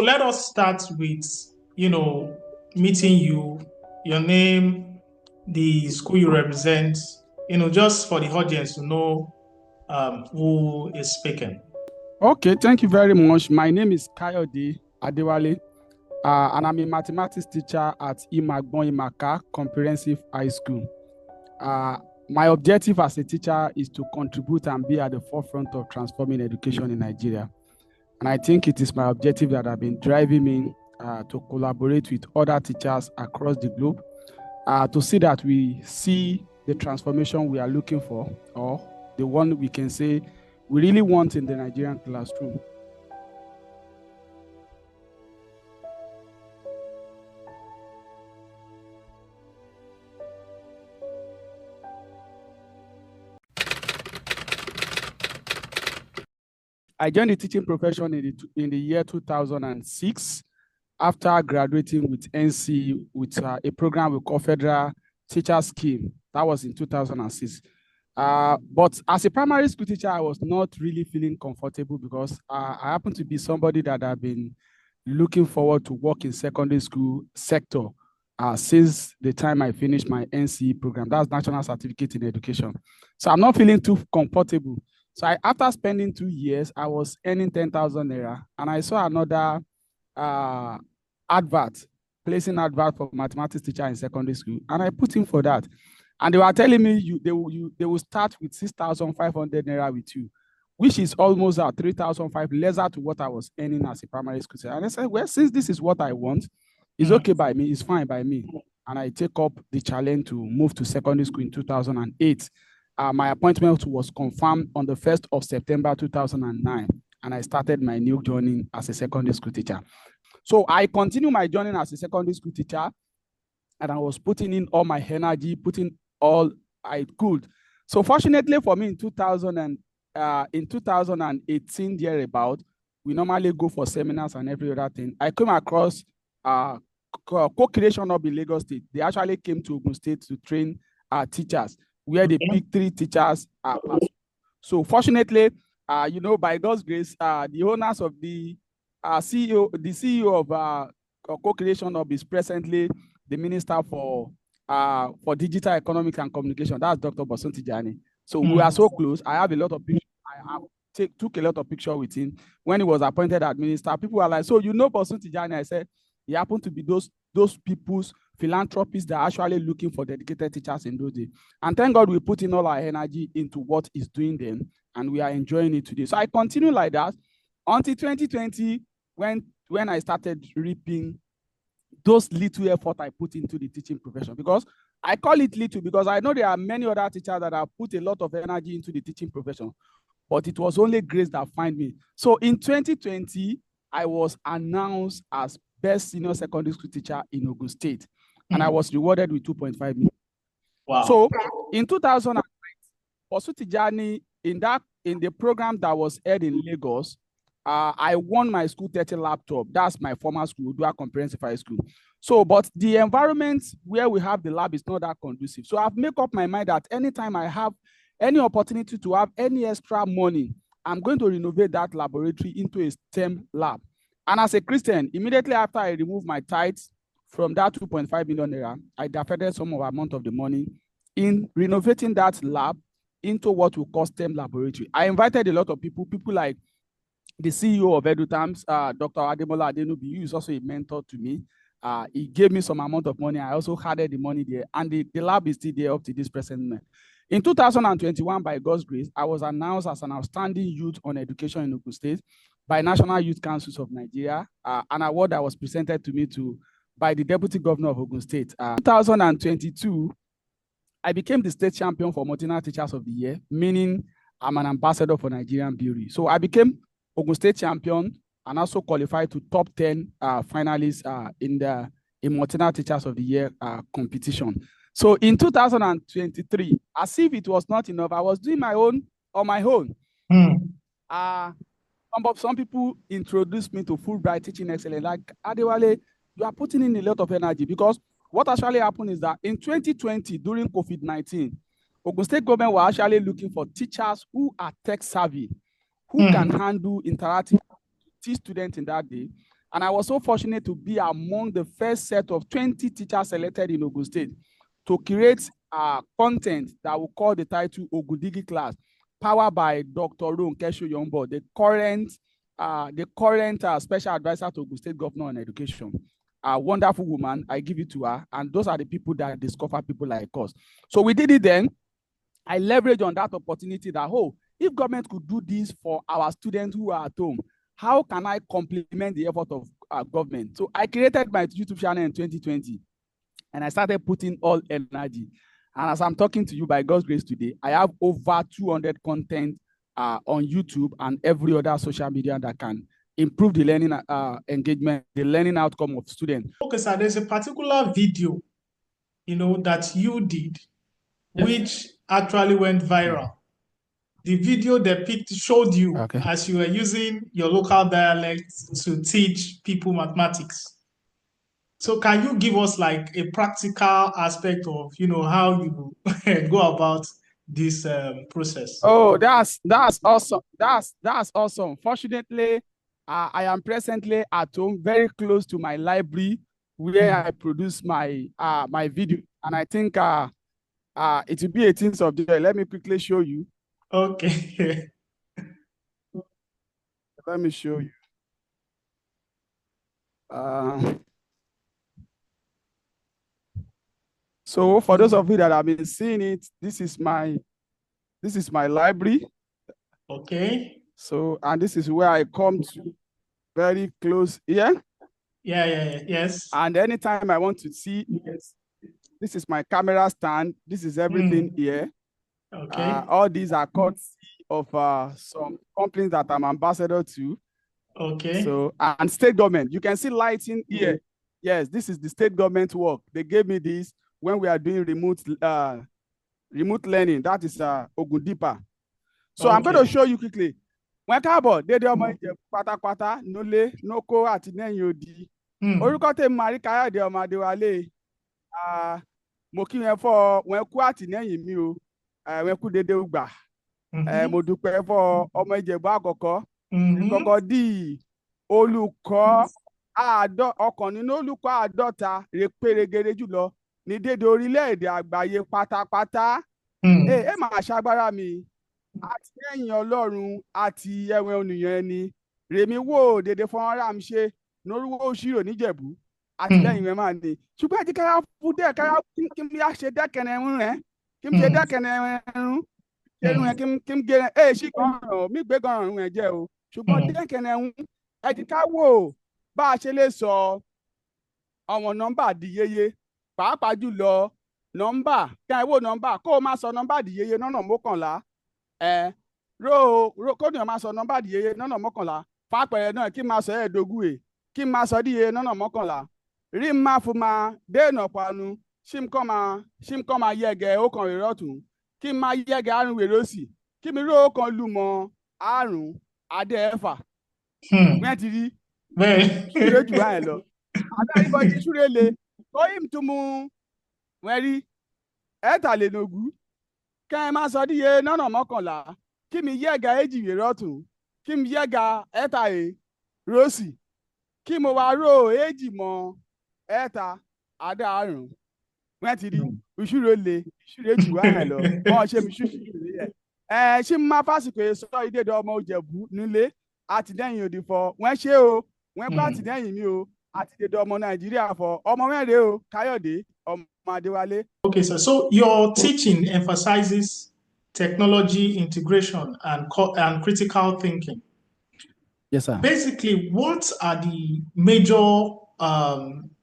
let us start with, meeting you, your name, the school you represent, just for the audience to know who is speaking. Okay, thank you very much. My name is Kayode Adewale, and I'm a mathematics teacher at Imaka Comprehensive High School. My objective as a teacher is to contribute and be at the forefront of transforming education in Nigeria. And I think it is my objective that have been driving me to collaborate with other teachers across the globe to see that we see the transformation we are looking for, or the one we can say we really want in the Nigerian classroom. I joined the teaching profession in the year 2006 after graduating with NC with a program we call Federal Teacher Scheme. That was in 2006. But as a primary school teacher, I was not really feeling comfortable because I happen to be somebody that I've been looking forward to work in secondary school sector since the time I finished my NCE program. That's National Certificate in Education. So I'm not feeling too comfortable. So after spending 2 years, I was earning 10,000 naira, and I saw another placing advert for mathematics teacher in secondary school, and I put in for that. And they were telling me they will start with 6,500 naira with you, which is almost 3,500 lesser to what I was earning as a primary school teacher. And I said, well, since this is what I want, it's okay by me, it's fine by me. And I take up the challenge to move to secondary school in 2008. My appointment was confirmed on the 1st of September 2009, and I started my new journey as a secondary school teacher. So I continued my journey as a secondary school teacher, and I was putting in all my energy, putting all I could. So fortunately for me, in 2018, thereabout, we normally go for seminars and every other thing. I came across co-creation of in Lagos State. They actually came to Ogun State to train teachers, where they pick 3 teachers. So fortunately, by God's grace, the owners of the CEO of co-creation of is presently the Minister for Digital Economics and Communication. That's Dr. Bosun Tijani. So we are so close. I have a lot of pictures. Took a lot of pictures with him when he was appointed as minister. People are like, so Bosun Tijani? I said, he happened to be those people's philanthropists that are actually looking for dedicated teachers in those days. And thank God we put in all our energy into what is doing them, and we are enjoying it today. So I continue like that until 2020, when I started reaping those little effort I put into the teaching profession. Because I call it little because I know there are many other teachers that have put a lot of energy into the teaching profession, but it was only grace that found me. So in 2020, I was announced as best senior secondary school teacher in Ogun State, and I was rewarded with 2.5 million. Wow. So in 2009, Bosun Tijani, in the program that was held in Lagos, I won my school 30 laptop. That's my former school, Odua Comprehensive High School. So, but the environment where we have the lab is not that conducive. So I've made up my mind that anytime I have any opportunity to have any extra money, I'm going to renovate that laboratory into a STEM lab. And as a Christian, immediately after I removed my tithes from that 2.5 million naira, I diverted some of the amount of the money in renovating that lab into what we call STEM laboratory. I invited a lot of people like the CEO of EduTimes, Dr. Ademola Adenubi, who is also a mentor to me. He gave me some amount of money. I also added the money there, and the lab is still there up to this present moment. In 2021, by God's grace, I was announced as an outstanding youth on education in Ogun State by National Youth Councils of Nigeria, an award that was presented to me by the Deputy Governor of Ogun State. 2022, I became the state champion for Multinational Teachers of the Year, meaning I'm an ambassador for Nigerian Beauty. So I became Ogun State champion and also qualified to top 10 finalists in Multinational Teachers of the Year competition. So in 2023, as if it was not enough, I was doing my own on my own. Some people introduced me to Fulbright Teaching Excellence, like, Adewale, you are putting in a lot of energy, because what actually happened is that in 2020, during COVID-19, Ogun State government were actually looking for teachers who are tech savvy, who can handle interactive, teach students in that day. And I was so fortunate to be among the first set of 20 teachers selected in Ogun State to create content that will call the title Ogudigi class, powered by Dr. Ronke Soyombo, the current special advisor to Ogun State Governor on Education. A wonderful woman, I give it to her. And those are the people that discover people like us. So we did it then. I leveraged on that opportunity that, oh, if government could do this for our students who are at home, how can I complement the effort of government? So I created my YouTube channel in 2020, and I started putting all energy. And as I'm talking to you, by God's grace today, I have over 200 content on YouTube and every other social media that can improve the learning engagement, the learning outcome of students. Okay, sir, there's a particular video, that you did, which actually went viral. The video showed you as you were using your local dialect to teach people mathematics. So can you give us like a practical aspect of, how you go about this process? Oh, that's awesome. That's awesome. Fortunately, I am presently at home, very close to my library where I produce my my video. And I think it will be 18th of July. Let me quickly show you. Okay. Let me show you. So for those of you that have been seeing it, this is my library. Okay. So, and this is where I come to, very close here. Yes. And anytime I want to see, yes, this is my camera stand. This is everything here. Okay. All these are courtesy of some companies that I'm ambassador to. Okay. So, and state government, you can see lighting here. Yes, this is the state government work. They gave me this when we are doing remote learning. That is Ogundipa. So I'm going to show you quickly. When Kabo, they do my pata nole noko atinen yodi. Orúkọ tèmi Mari Kayode Adewale. Mo kí yẹn fọ wọn kú àtìlẹ́yìn mi o. Wọn kú dédé gbà. Mo dúpẹ́ fọ ọmọ Ìjẹ̀bú àkọ́kọ́. Kọ́kọ́ di olùkọ́ ọ̀kan nínú olùkọ́ 50 rèpérégedé jùlọ ní dédé orílẹ̀-èdè àgbáyé pátápátá. Ẹ máa ṣagbára mi. Àtìlẹ́yìn Ọlọ́run àti ẹ̀wọ̀n ènìyàn ẹni. Rèmi wò dédé fọ́nrán mi ṣe norúwó òṣìrò níjẹ̀bú. Àtìlẹ́yìn rẹ̀ máa ní. Ṣùgbọ́n ẹ̀jẹ̀ káyà fún dẹ́ káyà kí n bí a ṣe dẹ́kẹ̀nẹ̀ ẹ̀rún rẹ̀. Kí n ṣe dẹ́kẹ̀nẹ̀ ẹ̀rún. Ẹ̀rún rẹ̀ kí n gé ṣì gan-an mi gbé gan-an ẹ̀rún ẹ̀ jẹ́ o. Ṣùgbọ́n dẹ́kẹ̀nẹ̀ ẹ̀rún ẹ̀jẹ̀ ká wò bá a ṣe lè sọ àwọn nọ́mbà di yeye. Pàápàá jùlọ nọ́mbà kí ẹ wò nọ́mbà kó o máa sọ nọ́mbà di yeye lọ́nà mọ́kànlá. Kó ní o máa sọ nọ́mbà di yeye lọ́nà mọ́kànlá. Fápẹ̀rẹ̀ náà kí n máa sọ ẹ̀ẹ́dógún kí n máa sọ di yeye lọ́nà mọ́kànlá. Rí máa fún ma déènà panu ṣím kọ́ máa yẹ̀gẹ̀ ọkàn rẹ̀ rọ̀tún kí n máa yẹ̀gẹ̀ àrùn rẹ̀ lọ́sì kí mi rí ọkàn lù mọ́ àrùn adẹ́ẹ̀fà. Wọ́n ti rí ṣúré jù báyìí lọ. Adáríbọ̀ ti ṣúré le kọ́yìm tún mú wọ́n rí ẹ̀ẹ́tàlénogún kẹ́ ẹ máa sọ di yeye lọ́nà mọ́kànlá kí mi yẹ̀gẹ̀ èjì rẹ̀ rọ̀tún kí mi yẹ̀gẹ̀ ẹ̀ẹ́tàlé rọ́sì kí mo wá rò èjì mọ́ ẹ̀ẹ́ta àádọ́rùn. Wọ́n ti rí ìṣúró le ìṣúró jù wá ẹ̀ lọ wọ́n ṣe mi ṣúṣú rẹ̀ ṣé mo máa fásitì sọ ìdèdè ọmọ Ìjẹ̀bú nílé àtìlẹ́yìn òdì fọ wọ́n ṣe o wọ́n pa àtìlẹ́yìn mi o àtìdèdè ọmọ Nàìjíríà fọ ọmọ mẹ́rin o Kayode ọmọ Adewale. Okay, sir. So your teaching emphasizes technology integration and critical thinking. Yes, sir. Basically, what are the major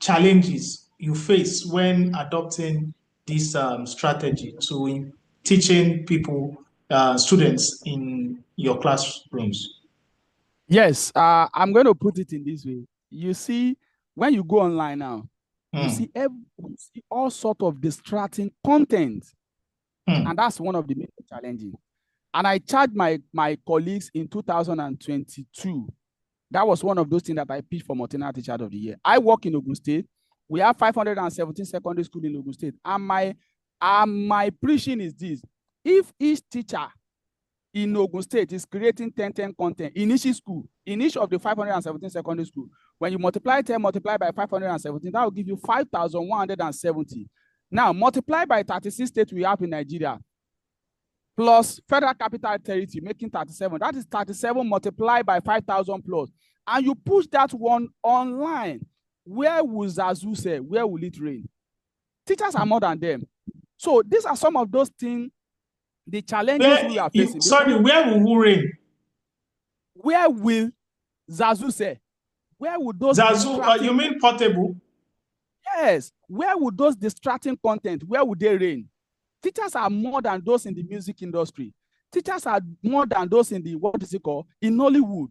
challenges you face when adopting this strategy to teaching people, students in your classrooms? Yes, I'm going to put it in this way. You see, when you go online now, you see all sort of distracting content, and that's one of the main challenges. And I charged my colleagues in 2022. That was one of those things that I pitched for Multinational Teacher of the Year. I work in Ogun State. We have 517 secondary schools in Ogun State. And my preaching is this. If each teacher in Ogun State is creating 10 content in each school, in each of the 517 secondary schools, When you multiply 10 multiplied by 517, that will give you 5,170. Now, multiply by 36 states we have in Nigeria, plus federal capital territory, making 37. That is 37 multiplied by 5,000 plus. And you push that one online. Where will Zazu say? Where will it rain? Teachers are more than them. So these are some of those things, the challenges we are facing. Sorry, where will who reign? Where will Zazu say? Where would those Zazu, you mean Portable? Yes. Where would those distracting content, where would they reign? Teachers are more than those in the music industry. Teachers are more than those in the, what is it called? In Nollywood,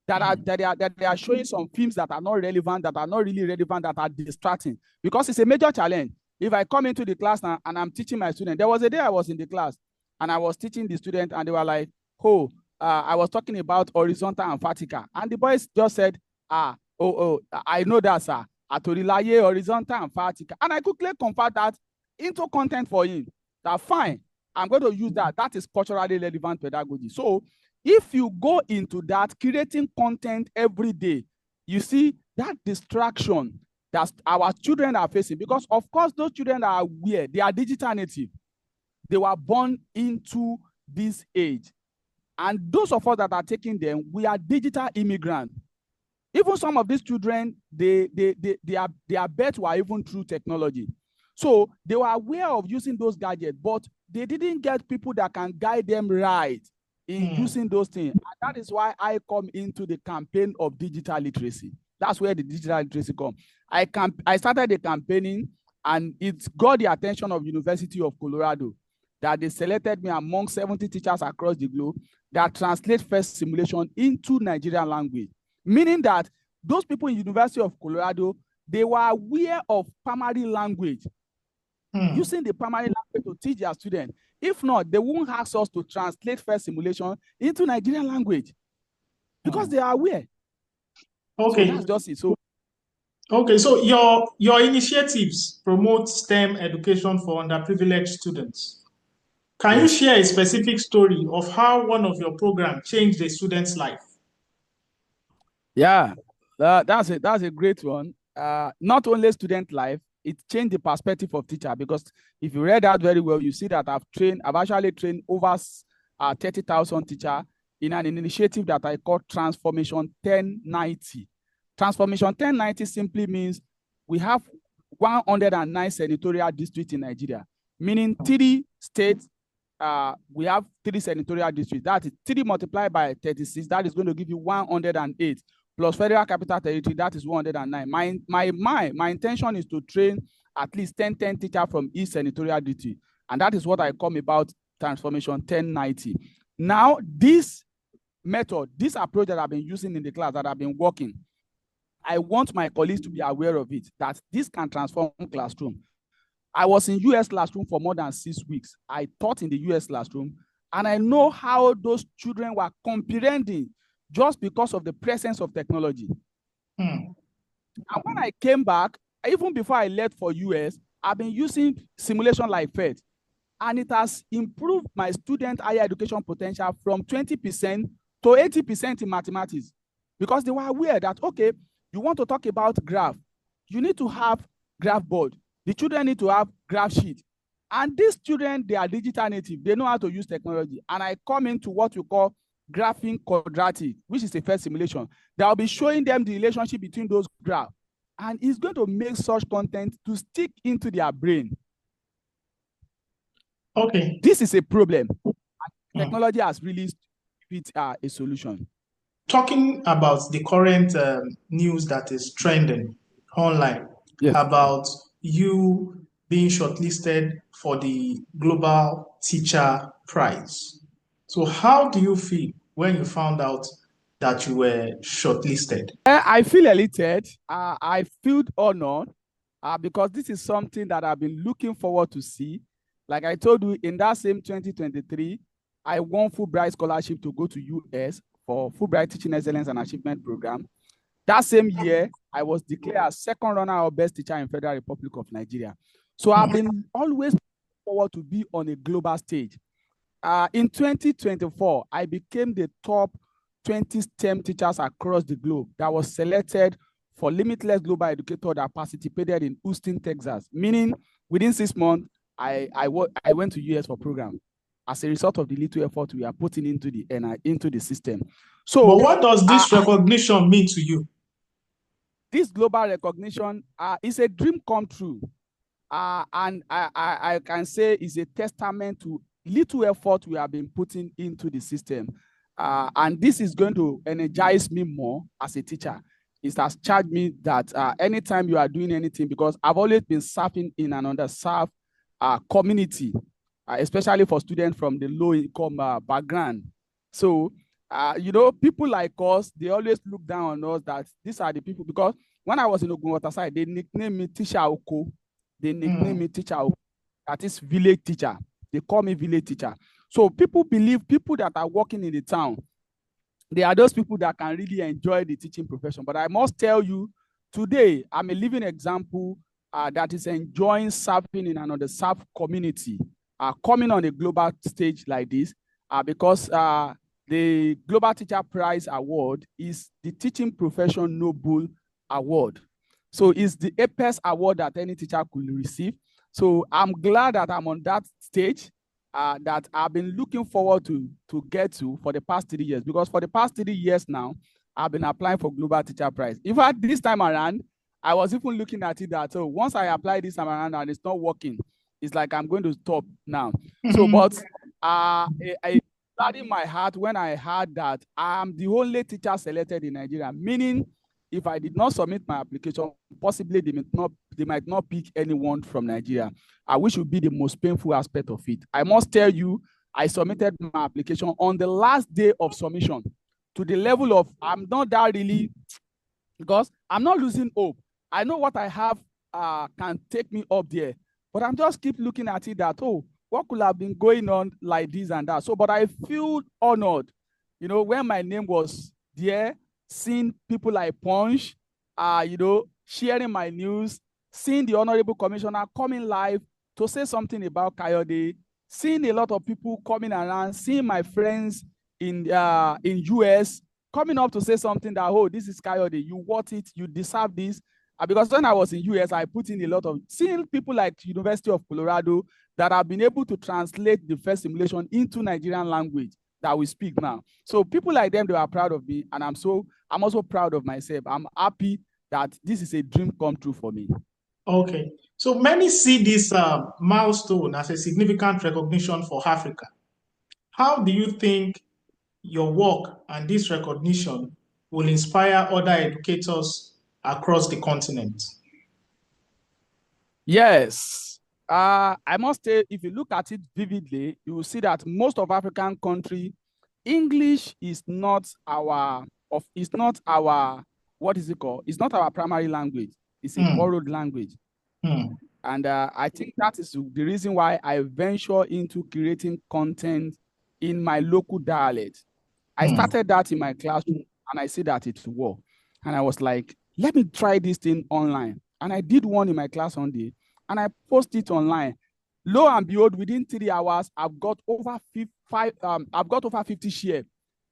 that they are showing some films that are not relevant, that are not really relevant, that are distracting. Because it's a major challenge. If I come into the class now and I'm teaching my student, there was a day I was in the class and I was teaching the student and they were like, oh, I was talking about horizontal and vertical. And the boys just said, I know that, sir. Atorilaye, horizontal and vertical. And I quickly convert that into content for him. That fine, I'm going to use that. That is culturally relevant pedagogy. So if you go into that, creating content every day, you see that distraction that our children are facing, because of course those children are aware, they are digital native. They were born into this age. And those of us that are taking them, we are digital immigrants. Even some of these children, their birth were even through technology. So they were aware of using those gadgets, but they didn't get people that can guide them right in using those things. And that is why I come into the campaign of digital literacy. That's where the digital literacy comes. I started the campaigning, and it got the attention of University of Colorado, that they selected me among 70 teachers across the globe that translate first simulation into Nigerian language. Meaning that those people in University of Colorado, they were aware of primary language, using the primary language to teach their students. If not, they won't ask us to translate first simulation into Nigerian language because they are aware. Okay. So that's just it. So, okay, so your initiatives promote STEM education for underprivileged students. Can you share a specific story of how one of your programs changed a student's life? Yeah, that's a great one. Not only student life, it changed the perspective of teacher, because if you read that very well, you see that I've actually trained over 30,000 teachers in an initiative that I call Transformation 1090. Transformation 1090 simply means we have 109 senatorial districts in Nigeria, meaning 3 states. We have 3 senatorial districts. That is 3 multiplied by 36. That is going to give you 108. Plus federal capital territory, that is 109. My intention is to train at least 10 teachers from each senatorial district. And that is what I come about Transformation 1090. Now, this method, this approach that I've been using in the class, that I've been working, I want my colleagues to be aware of it, that this can transform classroom. I was in US classroom for more than 6 weeks. I taught in the US classroom, and I know how those children were comprehending just because of the presence of technology. And when I came back, even before I left for US, I've been using simulation like FED, and it has improved my student higher education potential from 20% to 80% in mathematics, because they were aware that, okay, you want to talk about graph, you need to have graph board. The children need to have graph sheet. And these children, they are digital native. They know how to use technology. And I come into what we call graphing quadratic, which is a first simulation. That will be showing them the relationship between those graphs. And it's going to make such content to stick into their brain. Okay. This is a problem. Technology has really fit a solution. Talking about the current news that is trending online, about you being shortlisted for the Global Teacher Prize. So how do you feel when you found out that you were shortlisted? I feel elated. I feel honored because this is something that I've been looking forward to see. Like I told you, in that same 2023, I won Fulbright scholarship to go to US for Fulbright Teaching Excellence and Achievement Program. That same year, I was declared as second runner-up best teacher in Federal Republic of Nigeria. So I've been always looking forward to be on a global stage. In 2024, I became the top 20 STEM teachers across the globe that was selected for limitless global educator that participated in Houston, Texas. Meaning, within 6 months, I went to US for program as a result of the little effort we are putting into the system. So, but what does this recognition mean to you? This global recognition is a dream come true, and I can say is a testament to little effort we have been putting into the system, and this is going to energize me more as a teacher. It has charged me that anytime you are doing anything, because I've always been serving in an underserved community, especially for students from the low-income background. So, you know, people like us, they always look down on us that these are the people, because when I was in Ogun side, they nicknamed me Teacher Oko. They nicknamed me Teacher Oko. That is village teacher. They call me village teacher. So people believe people that are working in the town, they are those people that can really enjoy the teaching profession. But I must tell you, today, I'm a living example that is enjoying serving in another served community, coming on a global stage like this, because the Global Teacher Prize Award is the Teaching Profession Noble Award. So it's the apex award that any teacher could receive. So I'm glad that I'm on that stage that I've been looking forward to get to for the past 3 years, because for the past 3 years now, I've been applying for Global Teacher Prize. In fact, this time around, I was even looking at it that, so once I apply this time around and it's not working, it's like I'm going to stop now. So, but I in my heart when I heard that I'm the only teacher selected in Nigeria, meaning if I did not submit my application, possibly they might not pick anyone from Nigeria, which would be the most painful aspect of it. I must tell you, I submitted my application on the last day of submission, to the level of I'm not that really, because I'm not losing hope. I know what I have can take me up there, but I'm just keep looking at it that, oh, what could have been going on like this and that. So, but I feel honored, you know, when my name was there, seeing people like Punch, you know, sharing my news, seeing the Honorable Commissioner coming live to say something about Kayode, seeing a lot of people coming around, seeing my friends in US coming up to say something that, oh, this is Kayode, you want it, you deserve this. Because when I was in US, I put in a lot of, seeing people like University of Colorado that have been able to translate the first simulation into Nigerian language that we speak now. So people like them, they are proud of me, and I'm also proud of myself. I'm happy that this is a dream come true for me. Okay. So many see this milestone as a significant recognition for Africa. How do you think your work and this recognition will inspire other educators across the continent? Yes. I must say, if you look at it vividly, you will see that most of African countries, English is not our, what is it called? It's not our primary language. It's a borrowed language. And I think that is the reason why I venture into creating content in my local dialect. I started that in my classroom, and I see that it worked. And I was like, let me try this thing online. And I did one in my class one day, and I posted it online. Lo and behold, within 3 hours, I've got over 50 shares.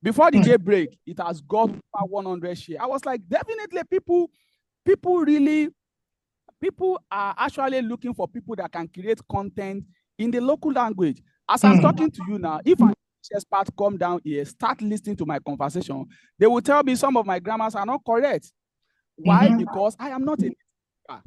Before the day break, it has got over 100 shares. I was like, definitely people are actually looking for people that can create content in the local language. As I'm talking to you now, if an expert come down here, start listening to my conversation, they will tell me some of my grammars are not correct. Why? Because I am not a native speaker.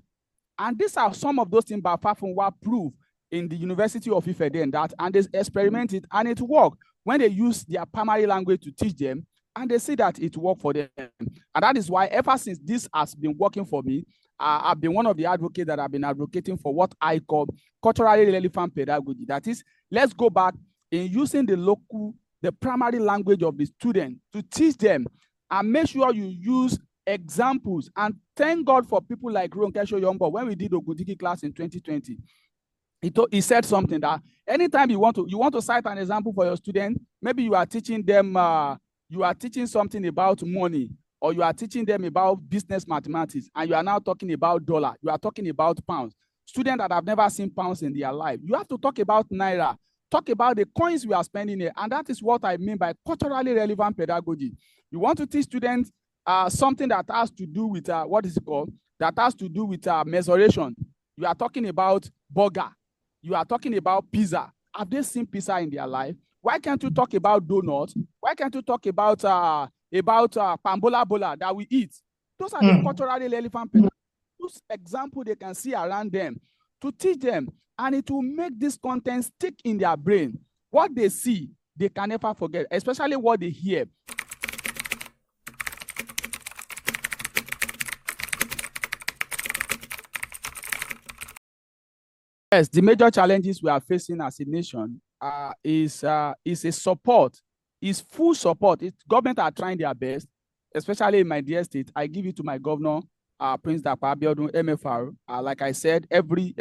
And these are some of those things by far from what proved in the University of Ife then, that, and they experimented and it worked when they use their primary language to teach them, and they see that it worked for them. And that is why ever since this has been working for me, I've been one of the advocates that have been advocating for what I call culturally relevant pedagogy. That is, let's go back in using the primary language of the student to teach them, and make sure you use examples. And thank God for people like Ronkesho Yombo. When we did Ogundiki class in 2020, he said something that anytime you want to cite an example for your student, maybe you are teaching them, you are teaching something about money, or you are teaching them about business mathematics, and you are now talking about dollar, you are talking about pounds. Students that have never seen pounds in their life, you have to talk about naira, talk about the coins we are spending here. And that is what I mean by culturally relevant pedagogy. You want to teach students something that has to do with, what is it called? That has to do with measuration. You are talking about burger. You are talking about pizza. Have they seen pizza in their life? Why can't you talk about donuts? Why can't you talk about pambola bola that we eat? Those are the culturally relevant those example they can see around them to teach them, and it will make this content stick in their brain. What they see, they can never forget, especially what they hear. Yes, the major challenges we are facing as a nation is a support, is full support. Government are trying their best, especially in my dear state. I give it to my governor, Prince Dapa Abiodun, MFR. Like I said, every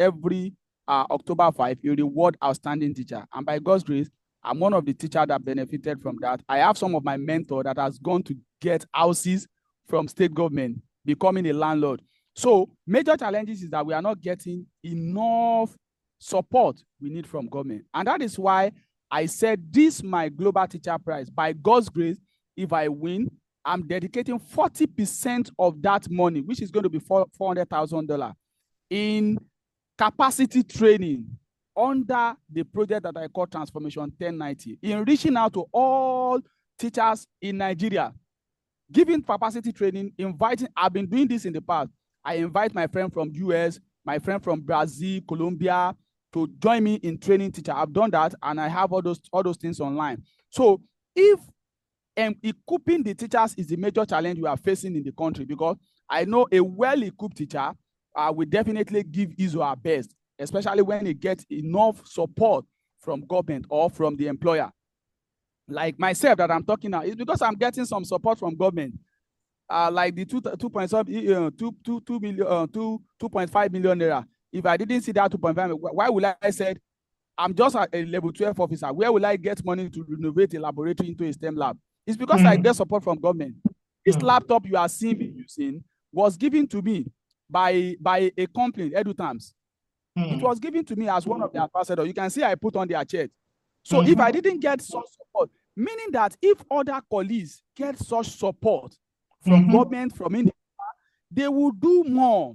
October 5, you reward outstanding teacher. And by God's grace, I'm one of the teachers that benefited from that. I have some of my mentors that has gone to get houses from state government, becoming a landlord. So major challenges is that we are not getting enough support we need from government. And that is why I said this my global teacher prize. By God's grace, if I win, I'm dedicating 40% of that money, which is going to be $400,000, in capacity training under the project that I call Transformation 1090, in reaching out to all teachers in Nigeria, giving capacity training, inviting. I've been doing this in the past. I invite my friend from US, my friend from Brazil, Colombia, to join me in training teacher. I've done that, and I have all those things online. So if equipping the teachers is the major challenge we are facing in the country, because I know a well-equipped teacher will definitely give his or her best, especially when he gets enough support from government or from the employer. Like myself that I'm talking now, is because I'm getting some support from government. Like the 2.5 million naira. If I didn't see that 2.5, why would I say I'm just a level 12 officer? Where will I get money to renovate a laboratory into a STEM lab? It's because I get support from government. This laptop you are seeing me using was given to me by a company, EduTerms. It was given to me as one of the ambassadors. You can see I put on their chest. So if I didn't get such support, meaning that if other colleagues get such support from government, from India, they will do more.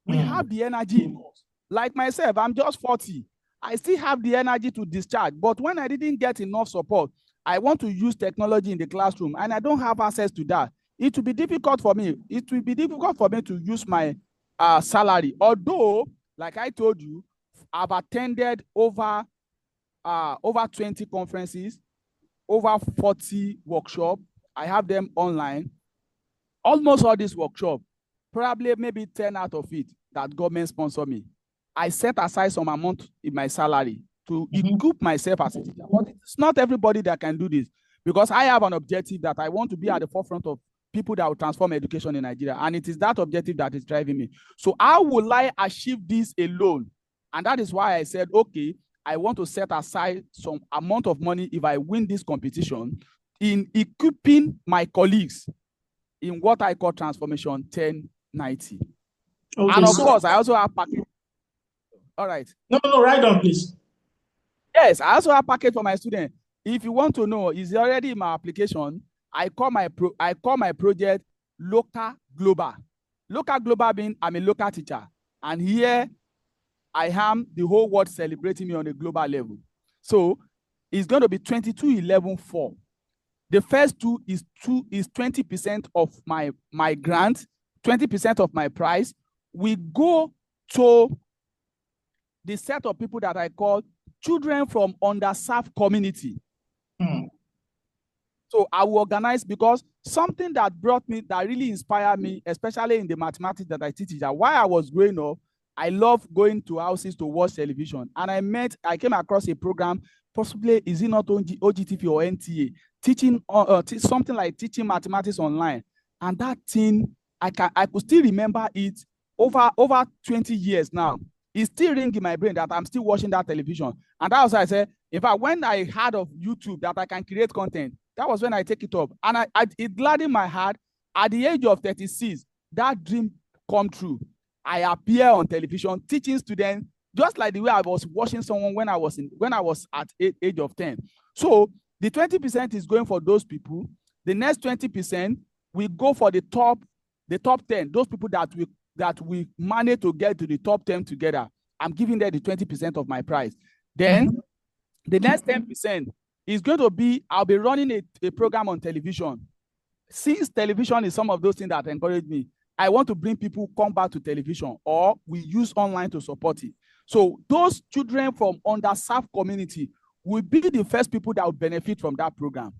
We have the energy in us. Like myself, I'm just 40. I still have the energy to discharge. But when I didn't get enough support, I want to use technology in the classroom, and I don't have access to that. It will be difficult for me. It will be difficult for me to use my salary. Although, like I told you, I've attended over 20 conferences, over 40 workshops. I have them online. Almost all these workshops, probably maybe 10 out of it that government sponsor me. I set aside some amount in my salary to equip myself as a teacher. But it's not everybody that can do this, because I have an objective that I want to be at the forefront of people that will transform education in Nigeria. And it is that objective that is driving me. So how will I achieve this alone? And that is why I said, okay, I want to set aside some amount of money if I win this competition in equipping my colleagues in what I call Transformation 1090. Okay, and of course, I also have package. All right. No, write down, please. Yes, I also have package for my student. If you want to know, it's already in my application. I call my project Local Global. Local Global being I'm a local teacher, and here I am the whole world celebrating me on a global level. So it's going to be 22-11-4. The first two is 20% of my grant, 20% of my price. We go to the set of people that I call children from underserved community. So I will organize, because something that brought me, that really inspired me, especially in the mathematics that I teach, is that while I was growing up, I love going to houses to watch television. And I came across a program, possibly, is it not OGTV or NTA, teaching something like teaching mathematics online. And that thing, I could still remember it over 20 years now. It's still ringing in my brain that I'm still watching that television. And that was why I said, in fact, when I heard of YouTube that I can create content, that was when I take it up. And it gladdened my heart. At the age of 36, that dream come true. I appear on television teaching students, just like the way I was watching someone when I was at age of 10. So the 20% is going for those people. The next 20% we go for the top 10, those people that we manage to get to the top 10 together. I'm giving them the 20% of my price. Then the next 10% is going to be, I'll be running a program on television. Since television is some of those things that encourage me, I want to bring people come back to television, or we use online to support it. So those children from underserved community will be the first people that will benefit from that program.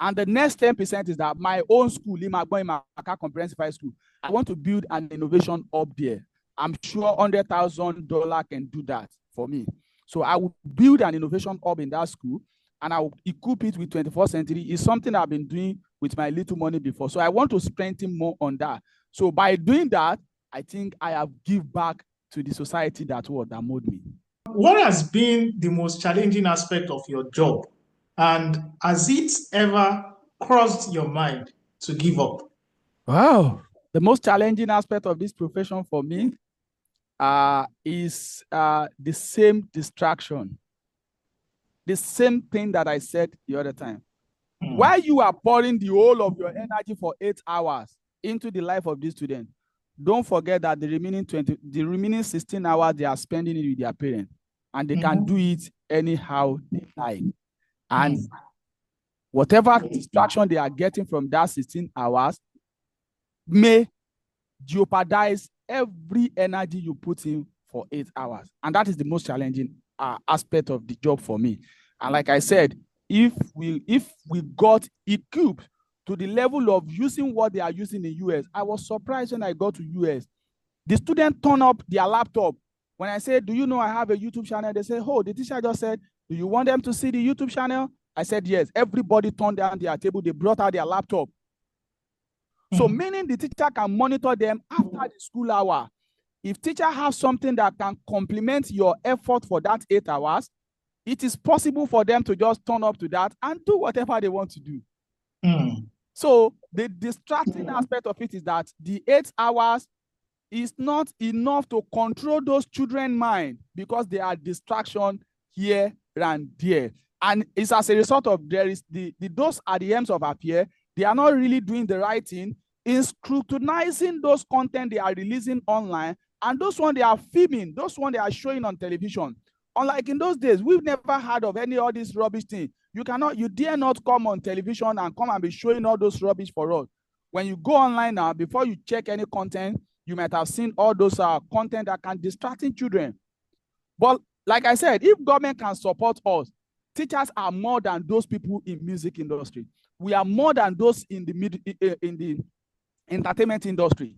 And the next 10% is that my own school, Imaka Comprehensive High School, I want to build an innovation up there. I'm sure $100,000 can do that for me. So I will build an innovation hub in that school, and I will equip it with 21st century. It's something I've been doing with my little money before. So I want to strengthen more on that. So by doing that, I think I have give back to the society that made me. What has been the most challenging aspect of your job? And has it ever crossed your mind to give up? Wow. The most challenging aspect of this profession for me is the same distraction. The same thing that I said the other time. While you are pouring the whole of your energy for 8 hours into the life of this student, don't forget that the remaining 16 hours they are spending it with their parents, and they can do it anyhow they like. And whatever distraction they are getting from that 16 hours may jeopardize every energy you put in for 8 hours. And that is the most challenging aspect of the job for me. And like I said, if we got equipped to the level of using what they are using in US, I was surprised when I got to US. The student turn up their laptop. When I said, do you know I have a YouTube channel? They say, oh, the teacher just said, do you want them to see the YouTube channel? I said, yes. Everybody turned down their table. They brought out their laptop. So meaning the teacher can monitor them after the school hour. If teacher has something that can complement your effort for that 8 hours, it is possible for them to just turn up to that and do whatever they want to do. So the distracting aspect of it is that the 8 hours is not enough to control those children's mind, because there are distractions here and there. And it's as a result of those at the ends of our peer, they are not really doing the right thing in scrutinizing those content they are releasing online, and those ones they are filming, those ones they are showing on television. Unlike in those days, we've never heard of any of this rubbish thing. You dare not come on television and come and be showing all those rubbish for us. When you go online now, before you check any content, you might have seen all those content that can distracting children. But like I said, if government can support us, teachers are more than those people in music industry. We are more than those in the entertainment industry.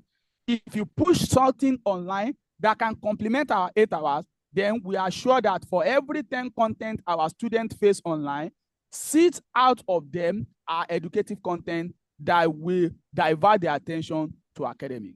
If you push something online that can complement our 8 hours, then we are sure that for every 10 content our students face online, 6 out of them are educative content that will divert their attention to academic.